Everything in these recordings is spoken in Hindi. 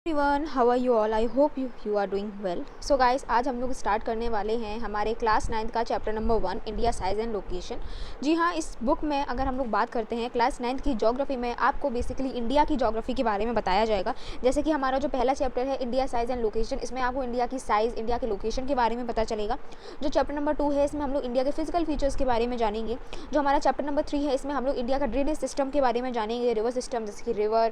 Everyone, how are you all? I hope you are doing well. So guys, आज हम लोग स्टार्ट करने वाले हैं हमारे क्लास 9th का chapter number 1, India size and location. जी हाँ, इस बुक में अगर हम लोग बात करते हैं क्लास 9th की ज्योग्राफी में, आपको बेसिकली इंडिया की ज्योग्राफी के बारे में बताया जाएगा। जैसे कि हमारा जो पहला चैप्टर है इंडिया साइज एंड लोकेशन, इसमें आपको इंडिया की साइज़, इंडिया के लोकेशन के बारे में पता चलेगा। जो चैप्टर नंबर 2 है, इसमें हम लोग इंडिया के फिजिकल फीचर्स के बारे में जानेंगे। जो हमारा चैप्टर नंबर 3 है, इसमें हम लोग इंडिया का ड्रेनेज सिस्टम के बारे में जानेंगे, रिवर सिस्टम जैसे कि रिवर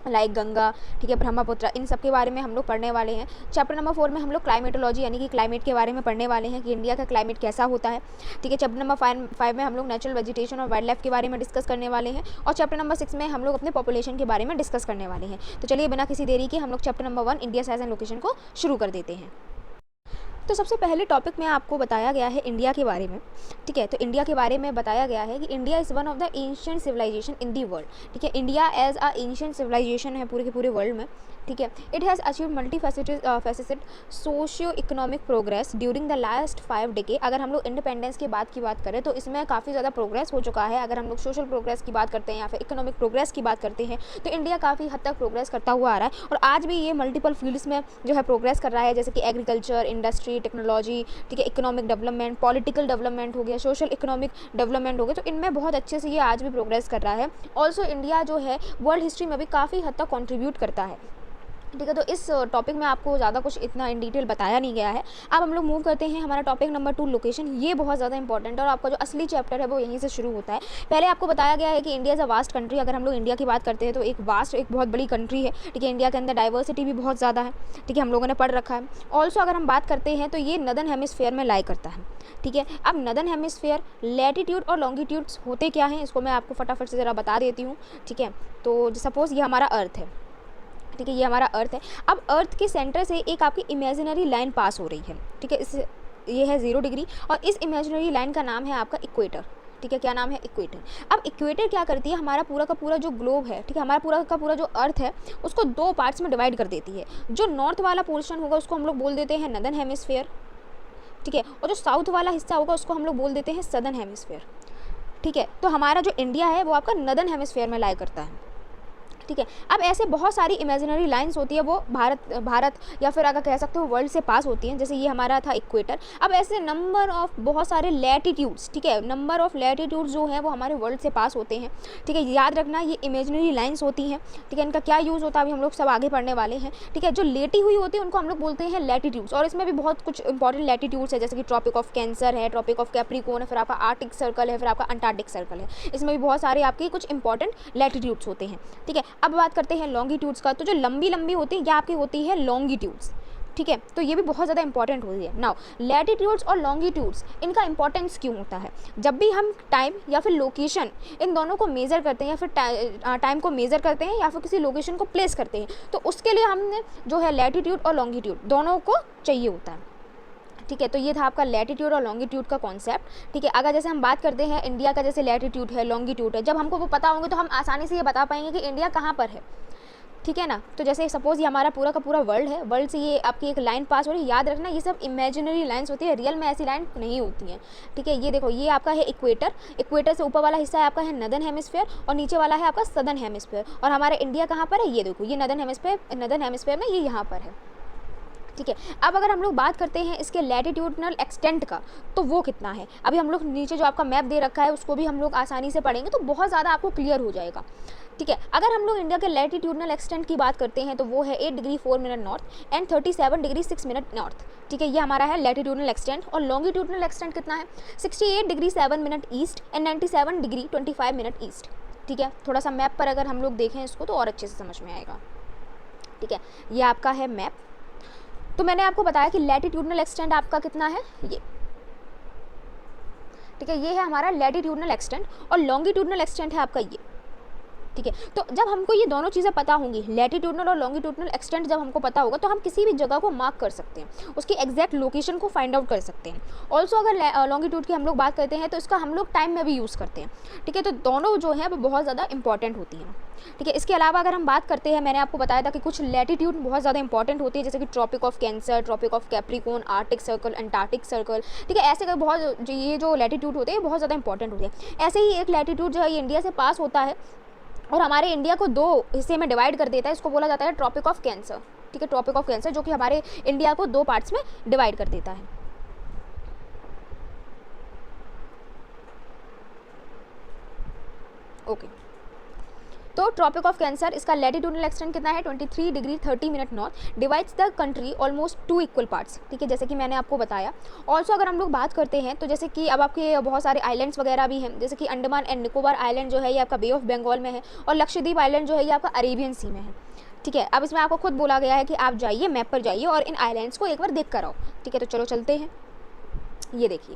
लाइक गंगा, ठीक है, ब्रह्मपुत्र, इन सब के बारे में हम लोग पढ़ने वाले हैं। चैप्टर नंबर 4 में हम लोग क्लाइमेटोलॉजी यानी कि क्लाइमेट के बारे में पढ़ने वाले हैं कि इंडिया का क्लाइमेट कैसा होता है। ठीक है, चैप्टर नंबर 5 में हम लोग नेचुरल वेजिटेशन और वाइल्ड लाइफ के बारे में डिस्कस करने वाले हैं। और चैप्टर नंबर 6 में हम लोग अपने पॉपुलेशन के बारे में डिस्कस करने वाले हैं। तो चलिए बिना किसी देरी के हम लोग chapter number 1 India size and location को शुरू कर देते हैं। तो सबसे पहले टॉपिक में आपको बताया गया है इंडिया के बारे में। ठीक है, तो इंडिया के बारे में बताया गया है कि India is one of the ancient civilization in the world. ठीक है, India as a ancient civilization है पूरे के पूरे वर्ल्ड में। ठीक है, it has achieve multi faceted socio economic progress during the last 5 decade. अगर हम लोग इंडिपेंडेंस की बात करें तो इसमें काफ़ी ज़्यादा प्रोग्रेस हो चुका है। अगर हम लोग सोशल प्रोग्रेस की बात करते हैं या फिर इकोनॉमिक प्रोग्रेस की बात करते हैं तो इंडिया काफ़ी हद तक प्रोग्रेस करता हुआ आ रहा है। और आज भी ये मल्टीपल फील्ड्स में जो है प्रोग्रेस कर रहा है, जैसे कि एग्रीकल्चर, इंडस्ट्री, टेक्नोलॉजी, ठीक है, इकोनॉमिक डेवलपमेंट, पॉलिटिकल डेवलपमेंट हो गया, सोशल इकोनॉमिक डेवलपमेंट हो गया। तो इनमें बहुत अच्छे से ये आज भी प्रोग्रेस कर रहा है। ऑल्सो इंडिया जो है वर्ल्ड हिस्ट्री में भी काफ़ी हद तक कंट्रीब्यूट करता है। ठीक है, तो इस टॉपिक में आपको ज़्यादा कुछ इतना इन डिटेल बताया नहीं गया है। अब हम लोग मूव करते हैं हमारा टॉपिक नंबर 2, लोकेशन। ये बहुत ज़्यादा इंपॉर्टेंट है और आपका जो असली चैप्टर है वो यहीं से शुरू होता है। पहले आपको बताया गया है कि India is a vast country. अगर हम लोग इंडिया की बात करते हैं तो एक बहुत बड़ी कंट्री है। ठीक है, इंडिया के अंदर डाइवर्सिटी भी बहुत ज़्यादा है। ठीक है, हम लोगों ने पढ़ रखा है। ऑल्सो अगर हम बात करते हैं तो ये नदर्न हेमिस्फेयर में लाई करता है। ठीक है, अब नदर्न हेमिस्फेयर, लैटिट्यूड और लॉन्गिट्यूड्स होते क्या हैं इसको मैं आपको फटाफट से ज़रा बता देती हूँ। ठीक है, तो सपोज़ ये हमारा अर्थ है। ठीक है, ये हमारा अर्थ है। अब अर्थ के सेंटर से एक आपकी इमेजिनरी लाइन पास हो रही है। ठीक है, इस ये है 0 डिग्री और इस इमेजिनरी लाइन का नाम है आपका इक्वेटर। ठीक है, क्या नाम है? इक्वेटर। अब इक्वेटर क्या करती है, हमारा पूरा का पूरा जो ग्लोब है, ठीक है, हमारा पूरा का पूरा जो अर्थ है उसको 2 पार्ट्स में डिवाइड कर देती है। जो नॉर्थ वाला पोर्शन होगा उसको हम लोग बोल देते हैं नदर्न हेमिस्फेयर। ठीक है, और जो साउथ वाला हिस्सा होगा उसको हम लोग बोल देते हैं सदर्न हेमिस्फेयर। ठीक है, तो हमारा जो इंडिया है वो आपका नदर्न हेमिस्फेयर में लाई करता है। ठीक है, अब ऐसे बहुत सारी इमेजिनरी लाइंस होती है वो भारत या फिर अगर कह सकते हो वर्ल्ड से पास होती हैं। जैसे ये हमारा था इक्वेटर। अब ऐसे नंबर ऑफ बहुत सारे लैटिट्यूड्स, ठीक है, नंबर ऑफ लैटिट्यूड्स जो हैं वो हमारे वर्ल्ड से पास होते हैं। ठीक है, याद रखना ये इमेजिनरी लाइंस होती हैं। ठीक है, इनका क्या यूज़ होता है अभी हम लोग सब आगे पढ़ने वाले हैं। ठीक है, जो लेटी हुई होती है उनको हम लोग बोलते हैं लैटिट्यूड्स। और इसमें भी बहुत कुछ इंपॉर्टेंट लैटिट्यूड्स है, जैसे कि ट्रॉपिक ऑफ कैंसर है, ट्रॉपिक ऑफ कैप्रिकॉर्न है, फिर आपका आर्टिक सर्कल है, फिर आपका अंटार्कटिक सर्कल है। इसमें भी बहुत सारे आपके कुछ इंपॉर्टेंट लैटिट्यूड्स होते हैं। ठीक है, अब बात करते हैं लॉन्गिट्यूड्स का। तो जो लंबी लंबी होती है ये आपकी होती है लॉन्गिट्यूड्स। ठीक है, तो ये भी बहुत ज़्यादा इंपॉर्टेंट होती है। नाउ लैटिट्यूड्स और लॉन्गिट्यूड्स, इनका इंपॉर्टेंस क्यों होता है? जब भी हम टाइम या फिर लोकेशन इन दोनों को मेज़र करते हैं या फिर टाइम को मेज़र करते हैं या फिर किसी लोकेशन को प्लेस करते हैं तो उसके लिए हमने जो है लैटिट्यूड और लॉन्गिट्यूड दोनों को चाहिए होता है। ठीक है, तो ये था आपका लैटिट्यूड और लॉन्गिट्यूड का कॉन्सेप्ट। ठीक है, अगर जैसे हम बात करते हैं इंडिया का, जैसे लैटिट्यूड है, लॉन्गिट्यूड है, जब हमको वो पता होंगे तो हम आसानी से ये बता पाएंगे कि इंडिया कहाँ पर है। ठीक है ना, तो जैसे सपोज़ ये हमारा पूरा का पूरा वर्ल्ड है, वर्ल्ड से ये आपकी एक लाइन पास हो रही है। याद रखना ये सब इमेजिनरी लाइंस होती है, रियल में ऐसी लाइन नहीं होती हैं। ठीक है, ये देखो ये आपका है इक्वेटर। इक्वेटर से ऊपर वाला हिस्सा है आपका है नदर्न हेमिस्फेयर और नीचे वाला है आपका सदर्न हेमिस्फेयर। और हमारा इंडिया कहाँ पर है? ये देखो ये नदर्न हेमिस्फेयर में ये यहाँ पर है। ठीक है, अब अगर हम लोग बात करते हैं इसके लैटिट्यूडनल एक्सटेंट का तो वो कितना है। अभी हम लोग नीचे जो आपका मैप दे रखा है उसको भी हम लोग आसानी से पढ़ेंगे तो बहुत ज़्यादा आपको क्लियर हो जाएगा। ठीक है, अगर हम लोग इंडिया के लैटिट्यूडनल एक्सटेंट की बात करते हैं तो वो है 8 degree 4 minute north and 37 degree 6 minute north. ठीक है, ये हमारा है लैटिट्यूडनल एक्सटेंट। और लॉन्गिट्यूडनल एक्सटेंट कितना है? 68 degree 7 minute east and 97 degree 25 minute east. ठीक है, थोड़ा सा मैप पर अगर हम लोग देखें इसको तो और अच्छे से समझ में आएगा। ठीक है, ये आपका है मैप। तो मैंने आपको बताया कि लैटिट्यूडनल एक्सटेंट आपका कितना है, ये। ठीक है, ये है हमारा लैटिट्यूडनल एक्सटेंट और लॉन्गिट्यूडनल एक्सटेंट है आपका ये। ठीक है, तो जब हमको ये दोनों चीज़ें पता होंगी, लैटिट्यूडनल और लॉन्गिट्यूडनल एक्सटेंट जब हमको पता होगा तो हम किसी भी जगह को मार्क कर सकते हैं, उसकी एग्जैक्ट लोकेशन को फाइंड आउट कर सकते हैं। ऑल्सो अगर लॉन्गिट्यूड की हम लोग बात करते हैं तो इसका हम लोग टाइम में भी यूज़ करते हैं। ठीक है, तो दोनों जो है वो बहुत ज़्यादा इंपॉर्टेंट होती हैं। ठीक है, इसके अलावा अगर हम बात करते हैं, मैंने आपको बताया था कि कुछ लैटिट्यूड बहुत ज़्यादा इंपॉर्टेंट होती है, जैसे कि tropic of cancer, tropic of capricorn, arctic circle, antarctic circle. ठीक है, ऐसे बहुत ये जो लैटिट्यूड होते हैं बहुत ज़्यादा इंपॉर्टेंट होते हैं। ऐसे ही एक लैटिट्यूड जो है ये इंडिया से पास होता है और हमारे इंडिया को 2 हिस्से में डिवाइड कर देता है, इसको बोला जाता है ट्रॉपिक ऑफ कैंसर। ठीक है, ट्रॉपिक ऑफ कैंसर जो कि हमारे इंडिया को 2 पार्ट्स में डिवाइड कर देता है। ओके, तो ट्रॉपिक ऑफ कैंसर, इसका लैटिट्यूडनल एक्सटेंट कितना है 23 degree 30 minute north, divides the country almost 2 equal parts. ठीक है, जैसे कि मैंने आपको बताया। ऑल्सो अगर हम लोग बात करते हैं तो जैसे कि अब आपके बहुत सारे आइलैंड्स वगैरह भी हैं, जैसे कि अंडमान एंड निकोबार आइलैंड जो है ये आपका बे ऑफ बंगाल में है, और लक्षद्वीप आइलैंड जो है ये आपका अरेबियन सी में है। ठीक है, अब इसमें आपको खुद बोला गया है कि आप जाइए, मैप पर जाइए और इन आइलैंड्स को एक बार देख कर आओ। ठीक है, तो चलो चलते हैं। ये देखिए,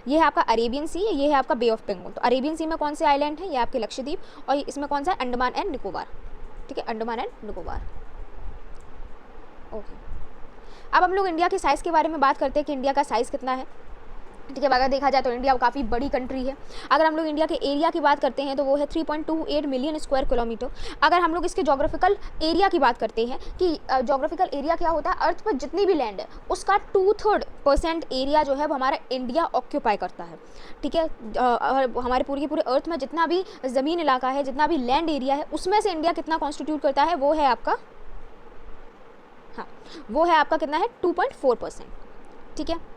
ये है आपका अरेबियन सी, ये है आपका बे ऑफ बंगाल। तो अरेबियन सी में कौन से आइलैंड है, ये आपके लक्षद्वीप, और इसमें कौन सा है, अंडमान एंड निकोबार। ठीक है, अंडमान एंड निकोबार। ओके, अब हम लोग इंडिया के साइज़ के बारे में बात करते हैं कि इंडिया का साइज़ कितना है। ठीक है, अगर देखा जाए तो इंडिया काफ़ी बड़ी कंट्री है। अगर हम लोग इंडिया के एरिया की बात करते हैं तो वो है 3.28 मिलियन स्क्वायर किलोमीटर। अगर हम लोग इसके जोग्राफिकल एरिया की बात करते हैं कि जोग्राफिकल एरिया क्या होता है, अर्थ पर जितनी भी लैंड है उसका 2/3% एरिया जो है वो हमारा इंडिया ऑक्यूपाई करता है। ठीक है, हमारे पूरी के पूरे अर्थ में जितना भी ज़मीन इलाका है, जितना भी लैंड एरिया है, उसमें से इंडिया कितना कॉन्स्टिट्यूट करता है, वो है आपका, हाँ, वो है आपका कितना है 2.4%। ठीक है,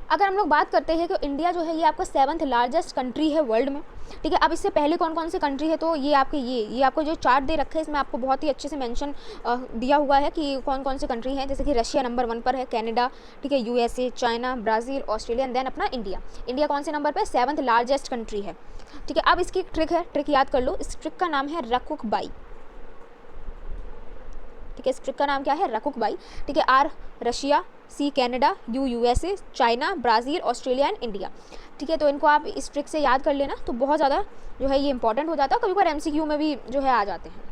अगर हम लोग बात करते हैं कि इंडिया जो है ये आपका 7th लार्जेस्ट कंट्री है वर्ल्ड में। ठीक है, अब इससे पहले कौन कौन सी कंट्री है, तो ये आपके ये आपको जो चार्ट दे रखा है इसमें आपको बहुत ही अच्छे से मेंशन दिया हुआ है कि कौन कौन सी कंट्री हैं। जैसे कि रशिया नंबर 1 पर है, कनाडा, ठीक है, USA, China, Brazil, Australia, and then अपना इंडिया। इंडिया कौन से नंबर पर, 7th लार्जेस्ट कंट्री है। ठीक है, अब इसकी ट्रिक है, ट्रिक याद कर लो, इस ट्रिक का नाम है रकुक बाई। ठीक है, इस ट्रिक का नाम क्या है, रकुक बाई। ठीक है, R Russia, C Canada, U USA, China, Brazil, Australia and India. ठीक है, तो इनको आप इस ट्रिक से याद कर लेना, तो बहुत ज़्यादा जो है ये इंपॉर्टेंट हो जाता है, कभी कभार एमसीक्यू में भी जो है आ जाते हैं।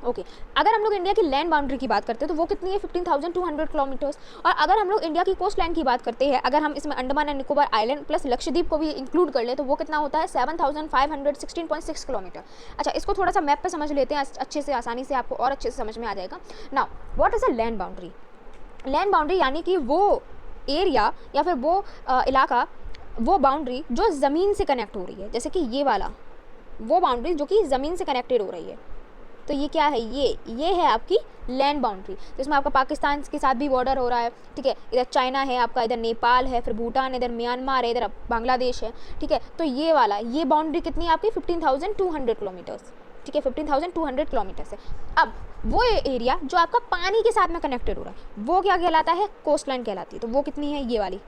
ओके, अगर हम लोग इंडिया की लैंड बाउंड्री की बात करते हैं तो वो कितनी है 15,200 किलोमीटर्स। और अगर हम लोग इंडिया की कोस्ट लाइन की बात करते हैं, अगर हम इसमें Andaman and Nicobar island plus Lakshadweep को भी इंक्लूड कर ले तो वो कितना होता है 7,516.6 किलोमीटर। अच्छा, इसको थोड़ा सा मैप पे समझ लेते हैं अच्छे से, आसानी से आपको और अच्छे से समझ में आ जाएगा। Now what is a land boundary. Land boundary यानी कि वो एरिया या फिर वो इलाका, वो बाउंड्री जो ज़मीन से कनेक्ट हो रही है, जैसे कि ये वाला वो बाउंड्री जो कि ज़मीन से कनेक्टेड हो रही है। तो ये क्या है, ये है आपकी लैंड बाउंड्री। तो इसमें आपका पाकिस्तान के साथ भी बॉर्डर हो रहा है। ठीक है, इधर चाइना है आपका, इधर नेपाल है, फिर भूटान, इधर म्यांमार है, इधर बांग्लादेश है। ठीक है, तो ये वाला ये बाउंड्री कितनी है आपकी 15,200 किलोमीटर्स। ठीक है, 15,200 किलोमीटर से। अब वो एरिया जो आपका पानी के साथ में कनेक्टेड हो रहा है वो क्या कहलाता है, कोस्ट लाइन कहलाती है। तो वो कितनी है, ये वाली।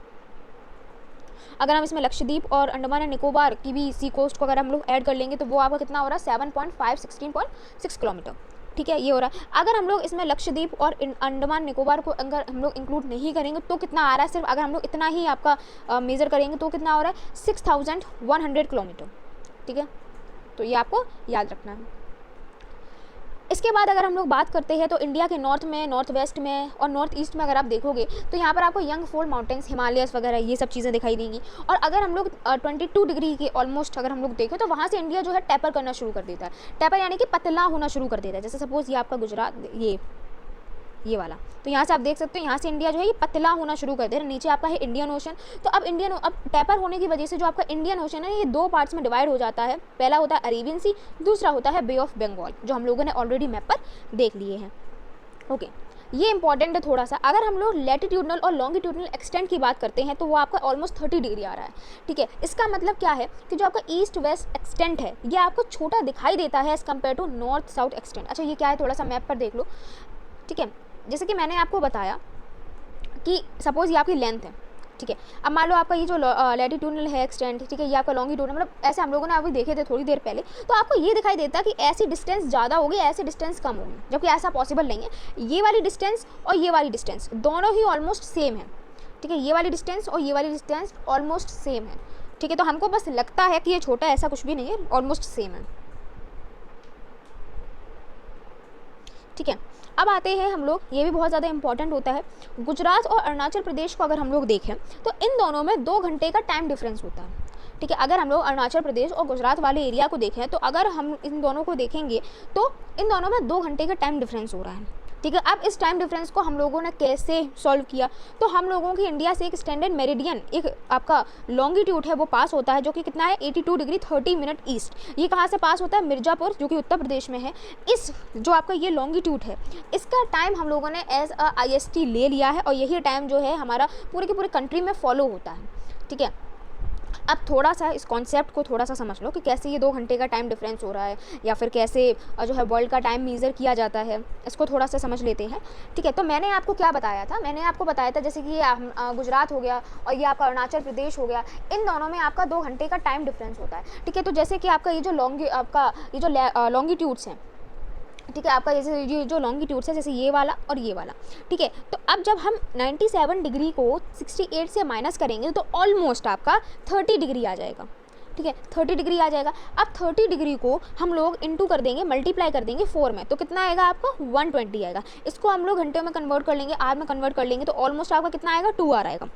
अगर हम इसमें लक्षद्वीप और अंडमान एंड निकोबार की भी सी कोस्ट को अगर हम लोग ऐड कर लेंगे तो वो आपका कितना हो रहा है 7.516.6 किलोमीटर। ठीक है, ये हो रहा है। अगर हम लोग इसमें लक्षद्वीप और अंडमान निकोबार को अगर हम लोग इंक्लूड नहीं करेंगे तो कितना आ रहा है, सिर्फ अगर हम लोग इतना ही आपका मेज़र करेंगे तो कितना हो रहा है 6,100 किलोमीटर। ठीक है, तो ये आपको याद रखना है। इसके बाद अगर हम लोग बात करते हैं तो इंडिया के नॉर्थ में, नॉर्थ वेस्ट में और नॉर्थ ईस्ट में अगर आप देखोगे तो यहाँ पर आपको यंग फोल्ड माउंटेन्स, हिमालयस वगैरह ये सब चीज़ें दिखाई देंगी। और अगर हम लोग 22 डिग्री के ऑलमोस्ट अगर हम लोग देखें तो वहाँ से इंडिया जो है टैपर करना शुरू कर देता है। टैपर यानी कि पतला होना शुरू कर देता है। जैसे सपोज ये आपका गुजरात, ये वाला, तो यहाँ से आप देख सकते हो यहाँ से इंडिया जो है ये पतला होना शुरू कर दे रहा है। नीचे आपका है इंडियन ओशन। तो अब टैपर होने की वजह से जो आपका इंडियन ओशन है ये 2 पार्ट्स में डिवाइड हो जाता है। पहला होता है अरेबियन सी, दूसरा होता है बे ऑफ बंगाल, जो हम लोगों ने ऑलरेडी मैप पर देख लिए हैं। ओके, ये इंपॉर्टेंट है थोड़ा सा। अगर हम लोग लैटिट्यूडनल और लॉन्गिट्यूडनल एक्सटेंट की बात करते हैं तो वो आपका ऑलमोस्ट 30 डिग्री आ रहा है। ठीक है, इसका मतलब क्या है कि जो आपका ईस्ट वेस्ट एक्सटेंट है ये आपको छोटा दिखाई देता है as compare to north south extent. अच्छा, ये क्या है, थोड़ा सा मैप पर देख लो। ठीक है, जैसे कि मैंने आपको बताया कि सपोज़ ये आपकी लेंथ है। ठीक है, अब मान लो आपका ये जो लैटिट्यूडनल है एक्सटेंट, ठीक है, ये आपका लॉन्गिट्यूडनल, मतलब ऐसे हम लोगों ने अभी देखे थे थोड़ी देर पहले, तो आपको ये दिखाई देता है कि ऐसी डिस्टेंस ज़्यादा होगी, ऐसी डिस्टेंस कम होगी, जबकि ऐसा पॉसिबल नहीं है। ये वाली डिस्टेंस और ये वाली डिस्टेंस दोनों ही ऑलमोस्ट सेम है। ठीक है, ये वाली डिस्टेंस और ये वाली डिस्टेंस ऑलमोस्ट सेम है। ठीक है, तो हमको बस लगता है कि ये छोटा है, ऐसा कुछ भी नहीं है, ऑलमोस्ट सेम है। ठीक है, अब आते हैं हम लोग, ये भी बहुत ज़्यादा इंपॉर्टेंट होता है, गुजरात और अरुणाचल प्रदेश को अगर हम लोग देखें तो इन दोनों में 2 घंटे का टाइम डिफरेंस होता है। ठीक है, अगर हम लोग अरुणाचल प्रदेश और गुजरात वाले एरिया को देखें तो अगर हम इन दोनों को देखेंगे तो इन दोनों में 2 घंटे का टाइम डिफरेंस हो रहा है। ठीक है। अब इस टाइम डिफरेंस को हम लोगों ने कैसे सॉल्व किया, तो हम लोगों की इंडिया से एक स्टैंडर्ड मेरिडियन, एक आपका लॉन्गिट्यूड है वो पास होता है, जो कि कितना है 82 डिग्री 30 मिनट ईस्ट। ये कहाँ से पास होता है, मिर्ज़ापुर, जो कि उत्तर प्रदेश में है। इस जो आपका ये लॉन्गिट्यूड है, इसका टाइम हम लोगों ने एज अ IST ले लिया है, और यही टाइम जो है हमारा पूरे के पूरे कंट्री में फॉलो होता है। ठीक है। अब थोड़ा सा इस कॉन्सेप्ट को थोड़ा सा समझ लो कि कैसे ये 2 घंटे का टाइम डिफरेंस हो रहा है, या फिर कैसे जो है वर्ल्ड का टाइम मेज़र किया जाता है, इसको थोड़ा सा समझ लेते हैं। ठीक है। तो मैंने आपको क्या बताया था, मैंने आपको बताया था जैसे कि ये गुजरात हो गया और ये आपका अरुणाचल प्रदेश हो गया, इन दोनों में आपका 2 घंटे का टाइम डिफरेंस होता है। ठीक है। तो जैसे कि आपका ये जो लॉन्गिट्यूड्स हैं, ठीक है, आपका जैसे ये जो लॉन्गिट्यूड्स है, जैसे ये वाला और ये वाला। ठीक है। तो अब जब हम 97 डिग्री को 68 से माइनस करेंगे तो ऑलमोस्ट आपका 30 डिग्री आ जाएगा। ठीक है, 30 डिग्री आ जाएगा। अब 30 डिग्री को हम लोग इंटू कर देंगे, मल्टीप्लाई कर देंगे 4 में, तो कितना आएगा आपका 120 आएगा। इसको हम लोग घंटे में कन्वर्ट कर लेंगे, आवर में कन्वर्ट कर लेंगे, तो ऑलमोस्ट आपका कितना आएगा 2 आवर आएगा।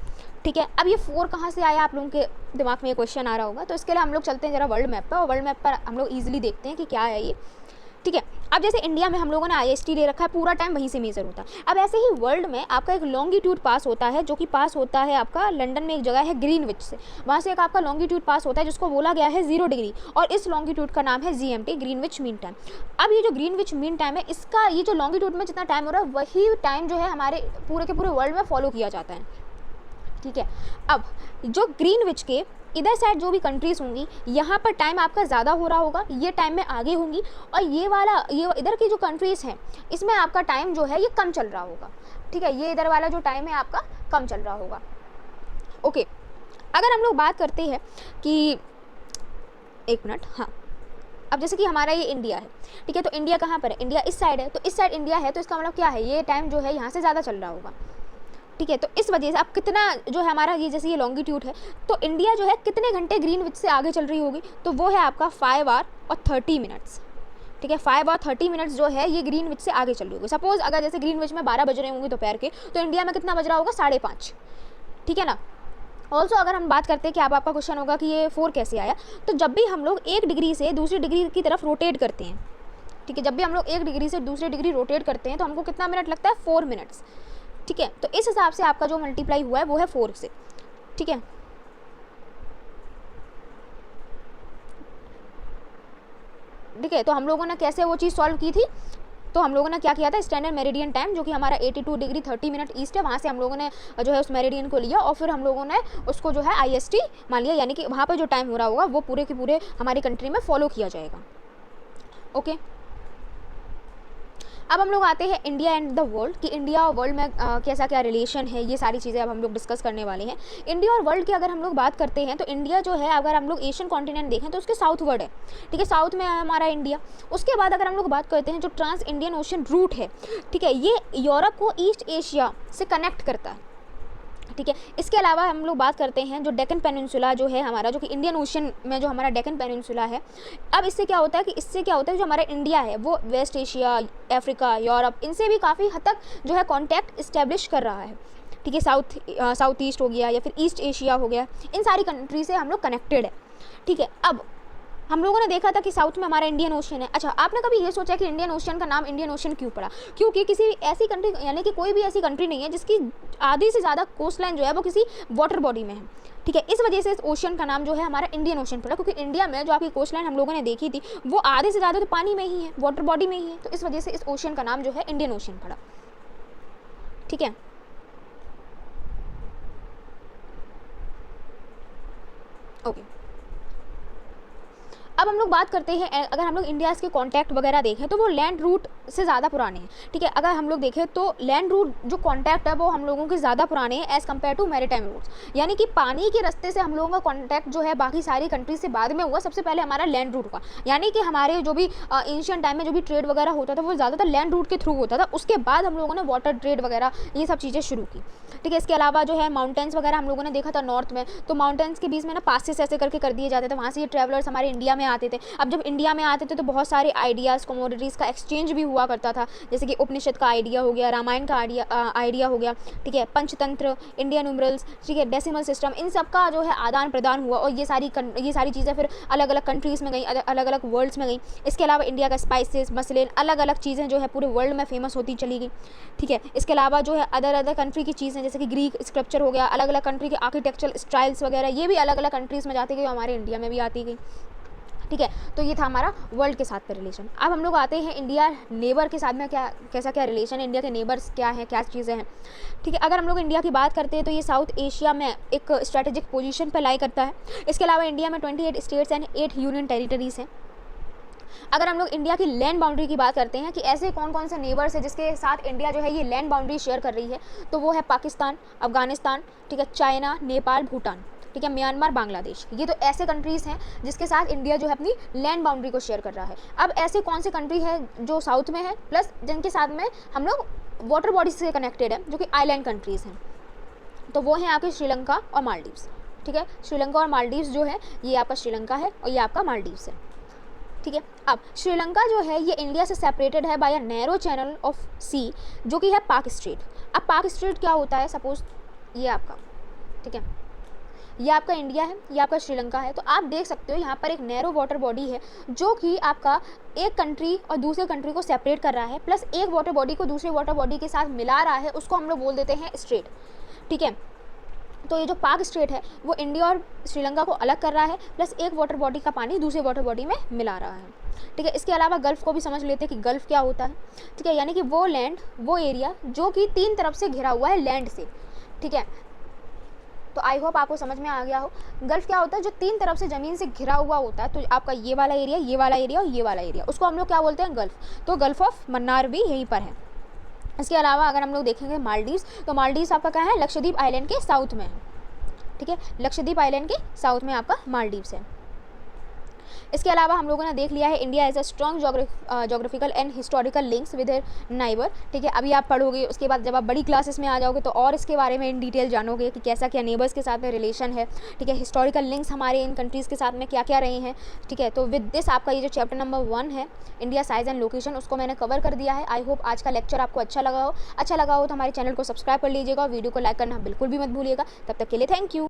ठीक है। अब ये 4 कहाँ से आया, आप लोगों के दिमाग में ये क्वेश्चन आ रहा होगा, तो इसके लिए हम लोग चलते हैं जरा वर्ल्ड मैप पर, और वर्ल्ड मैप पर हम लोग ईजिली देखते हैं कि क्या है ये। ठीक है। अब जैसे इंडिया में हम लोगों ने IST ले रखा है, पूरा टाइम वहीं से मेज़र होता है। अब ऐसे ही वर्ल्ड में आपका एक लॉन्गिट्यूड पास होता है, जो कि पास होता है आपका लंदन में एक जगह है ग्रीनविच से, वहाँ से एक आपका लॉन्गिट्यूड पास होता है जिसको बोला गया है 0 डिग्री, और इस लॉन्गिट्यूड का नाम है GMT, ग्रीनविच मीन टाइम। अब ये जो ग्रीनविच मीन टाइम है, इसका ये जो लॉन्गिट्यूड में जितना टाइम हो रहा है, वही टाइम जो है हमारे पूरे के पूरे वर्ल्ड में फॉलो किया जाता है। ठीक है। अब जो ग्रीनविच के इधर साइड जो भी कंट्रीज़ होंगी, यहाँ पर टाइम आपका ज़्यादा हो रहा होगा, ये टाइम में आगे होंगी, और ये वाला ये इधर की जो कंट्रीज़ हैं, इसमें आपका टाइम जो है ये कम चल रहा होगा। ठीक है। ये इधर वाला जो टाइम है आपका कम चल रहा होगा। ओके। अगर हम लोग बात करते हैं कि 1 मिनट, हाँ, अब जैसे कि हमारा ये इंडिया है, ठीक है, तो इंडिया कहाँ पर है, इंडिया इस साइड है, तो इस साइड इंडिया है, तो इसका मतलब क्या है, ये टाइम जो है यहाँ से ज़्यादा चल रहा होगा। ठीक है। तो इस वजह से अब कितना जो है हमारा ये जैसे ये लॉन्गिट्यूड है, तो इंडिया जो है कितने घंटे ग्रीनविच से आगे चल रही होगी, तो वो है आपका 5 आवर और 30 मिनट्स। ठीक है। 5 और 30 मिनट्स जो है ये ग्रीनविच से आगे चल रही होगी। सपोज अगर जैसे ग्रीनविच में 12 बज रहे होंगे दोपहर के, तो इंडिया में कितना बज रहा होगा, 5:30। ठीक है ना। ऑल्सो अगर हम बात करते हैं कि आपका क्वेश्चन होगा कि ये 4 कैसे आया, तो जब भी हम लोग 1 डिग्री से दूसरी डिग्री की तरफ रोटेट करते हैं, ठीक है, जब भी हम लोग 1 डिग्री से दूसरी डिग्री रोटेट करते हैं, तो हमको कितना मिनट लगता है, 4 मिनट्स। ठीक है। तो इस हिसाब से आपका जो मल्टीप्लाई हुआ है वो है 4 से। ठीक है। ठीक है। तो हम लोगों ने कैसे वो चीज़ सॉल्व की थी, तो हम लोगों ने क्या किया था, स्टैंडर्ड मेरिडियन टाइम जो कि हमारा 82 डिग्री 30 मिनट ईस्ट है, वहाँ से हम लोगों ने जो है उस मेरिडियन को लिया, और फिर हम लोगों ने उसको जो है IST मान लिया, यानी कि वहाँ पर जो टाइम हो रहा होगा वो पूरे के पूरे हमारी कंट्री में फॉलो किया जाएगा। ओके। अब हम लोग आते हैं इंडिया एंड द वर्ल्ड, कि इंडिया और वर्ल्ड में कैसा क्या रिलेशन है, ये सारी चीज़ें अब हम लोग डिस्कस करने वाले हैं। इंडिया और वर्ल्ड की अगर हम लोग बात करते हैं, तो इंडिया जो है अगर हम लोग एशियन कॉन्टिनेंट देखें तो उसके साउथ वर्ड है। ठीक है। साउथ में है हमारा इंडिया। उसके बाद अगर हम लोग बात करते हैं जो ट्रांस इंडियन ओशन रूट है, ठीक है, ये यूरोप को ईस्ट एशिया से कनेक्ट करता है। ठीक है। इसके अलावा हम लोग बात करते हैं जो डेक्कन पेनिनसुला जो है हमारा, जो कि इंडियन ओशन में जो हमारा डेक्कन पेनिनसुला है। अब इससे क्या होता है कि जो हमारा इंडिया है वो वेस्ट एशिया, अफ्रीका, यूरोप, इनसे भी काफ़ी हद तक जो है कॉन्टैक्ट इस्टेब्लिश कर रहा है। ठीक है। साउथ ईस्ट हो गया या फिर ईस्ट एशिया हो गया, इन सारी कंट्री से हम लोग कनेक्टेड है। ठीक है। अब हम लोगों ने देखा था कि साउथ में हमारा इंडियन ओशन है। अच्छा, आपने कभी ये सोचा कि इंडियन ओशन का नाम इंडियन ओशन क्यों पड़ा? क्योंकि किसी ऐसी कंट्री, यानी कि कोई भी ऐसी कंट्री नहीं है जिसकी आधी से ज़्यादा कोस्ट लाइन जो है वो किसी वाटर बॉडी में है। ठीक है। इस वजह से इस ओशन का नाम जो है हमारा इंडियन ओशन पड़ा, क्योंकि इंडिया में जो आपकी कोस्ट लाइन हम लोगों ने देखी थी वो आधे से ज़्यादा तो पानी में ही है, वाटर बॉडी में ही है, तो इस वजह से इस ओशन का नाम जो है इंडियन ओशन पड़ा। ठीक है। ओके। अब हम लोग बात करते हैं, अगर हम लोग इंडिया के कॉन्टैक्ट वगैरह देखें तो वो लैंड रूट से ज़्यादा पुराने हैं। ठीक है। अगर हम लोग देखें तो लैंड रूट जो कॉन्टैक्ट है वो हम लोगों के ज़्यादा पुराने हैं as compare to maritime routes, यानी कि पानी के रास्ते से हम लोगों का कॉन्टैक्ट जो है बाकी सारी कंट्री से बाद में हुआ, सबसे पहले हमारा लैंड रूट हुआ। यानी कि हमारे जो भी एंशिएंट टाइम में जो भी ट्रेड वगैरह होता था वो ज़्यादातर लैंड रूट के थ्रू होता था। उसके बाद हम लोगों ने वाटर ट्रेड वगैरह ये सब चीज़ें शुरू की। ठीक है। इसके अलावा जो है माउंटेन्स वगैरह हम लोगों ने देखा था नॉर्थ में, तो माउंटेन्स के बीच में ना पासेस ऐसे करके कर दिए जाते थे, वहाँ से ये ट्रैवलर्स हमारे इंडिया में आते थे। अब जब इंडिया में आते थे तो बहुत सारे आइडियाज़, कमोडिटीज़ का एक्सचेंज भी हुआ करता था, जैसे कि उपनिषद का आइडिया हो गया, रामायण का आइडिया हो गया, ठीक है, पंचतंत्र, इंडियन न्यूमरल्स, ठीक है, डेसिमल सिस्टम, इन सब का जो है आदान प्रदान हुआ और ये सारी चीज़ें फिर अलग अलग कंट्रीज़ में गई, अलग अलग वर्ल्ड्स में गई। इसके अलावा इंडिया का स्पाइसेस, मसले, अलग अलग चीज़ें जो है पूरे वर्ल्ड में फेमस होती चली गई, ठीक है। इसके अलावा जो है अदर कंट्री की चीज़ें, जैसे कि ग्रीक स्क्रप्चर हो गया, अलग अलग कंट्री के आर्किटेक्चरल स्टाइल्स वगैरह, ये भी अलग अलग कंट्रीज़ में जाती गई, हमारे इंडिया में भी आती गई, ठीक है। तो ये था हमारा वर्ल्ड के साथ का रिलेशन। अब हम लोग आते हैं इंडिया नेबर के साथ में, कैसा क्या रिलेशन है, इंडिया के नेबर्स क्या हैं, क्या चीज़ें हैं, ठीक है। अगर हम लोग इंडिया की बात करते हैं तो ये साउथ एशिया में एक स्ट्रेटेजिक पोजीशन पर लाई करता है। इसके अलावा इंडिया में 28 स्टेट्स एंड 8 यूनियन टेरिटरीज़ हैं। अगर हम लोग इंडिया की लैंड बाउंड्री की बात करते हैं कि ऐसे कौन कौन से नेबर्स है जिसके साथ इंडिया जो है ये लैंड बाउंड्री शेयर कर रही है, तो वो है पाकिस्तान, अफगानिस्तान, ठीक है, चाइना, नेपाल, भूटान, ठीक है, म्यांमार, बांग्लादेश। ये तो ऐसे कंट्रीज़ हैं जिसके साथ इंडिया जो है अपनी लैंड बाउंड्री को शेयर कर रहा है। अब ऐसे कौन से कंट्री है जो साउथ में है प्लस जिनके साथ में हम लोग वाटर बॉडीज से कनेक्टेड है, जो कि आइलैंड कंट्रीज़ हैं, तो वो हैं आपके श्रीलंका और मालदीव्स, ठीक है। श्रीलंका और मालदीव्स जो है ये आपका श्रीलंका है और ये आपका मालदीव्स है, ठीक है। अब श्रीलंका जो है ये इंडिया से सेपरेटेड है by a narrow channel of sea, जो कि है पाक स्ट्रेट। अब पाक स्ट्रेट क्या होता है, सपोज ये आपका, ठीक है, ये आपका इंडिया है, ये आपका श्रीलंका है, तो आप देख सकते हो यहाँ पर एक नैरो वाटर बॉडी है जो कि आपका एक कंट्री और दूसरे कंट्री को सेपरेट कर रहा है, प्लस एक वाटर बॉडी को दूसरे वाटर बॉडी के साथ मिला रहा है, उसको हम लोग बोल देते हैं स्ट्रेट, ठीक है। तो ये जो पाक स्ट्रेट है वो इंडिया और श्रीलंका को अलग कर रहा है, प्लस एक वाटर बॉडी का पानी दूसरे वाटर बॉडी में मिला रहा है, ठीक है। इसके अलावा गल्फ़ को भी समझ लेते हैं कि गल्फ़ क्या होता है, ठीक है, यानी कि वो लैंड, वो एरिया जो कि 3 तरफ से घिरा हुआ है लैंड से, ठीक है। तो आई होप आपको समझ में आ गया हो। गल्फ़ क्या होता है, जो 3 तरफ से ज़मीन से घिरा हुआ होता है, तो आपका ये वाला एरिया, ये वाला एरिया और ये वाला एरिया, उसको हम लोग क्या बोलते हैं, गल्फ़। तो गल्फ़ ऑफ मन्नार भी यहीं पर है। इसके अलावा अगर हम लोग देखेंगे मालदीव्स, तो मालदीव्स आपका क्या है, लक्षद्वीप आइलैंड के साउथ में है, ठीक है, लक्षद्वीप आइलैंड के साउथ में आपका मालदीव्स है। इसके अलावा हम लोगों ने देख लिया है India as a strong geographical and historical links with neighbour, ठीक है। अभी आप पढ़ोगे, उसके बाद जब आप बड़ी क्लासेस में आ जाओगे तो और इसके बारे में इन डिटेल जानोगे कि कैसा क्या नेबर्स के साथ में रिलेशन है, ठीक है, हिस्टोरिकल लिंक्स हमारे इन कंट्रीज़ के साथ में क्या क्या रहे हैं, ठीक है। तो विद दिस आपका ये जो चैप्टर नंबर 1 है इंडिया साइज एंड लोकेशन, उसको मैंने कवर कर दिया है। आई होप आज का लेक्चर आपको अच्छा लगा हो तो हमारे चैनल को सब्सक्राइब कर लीजिएगा और वीडियो को लाइक करना बिल्कुल भी मत भूलिएगा। तब तक के लिए थैंक यू।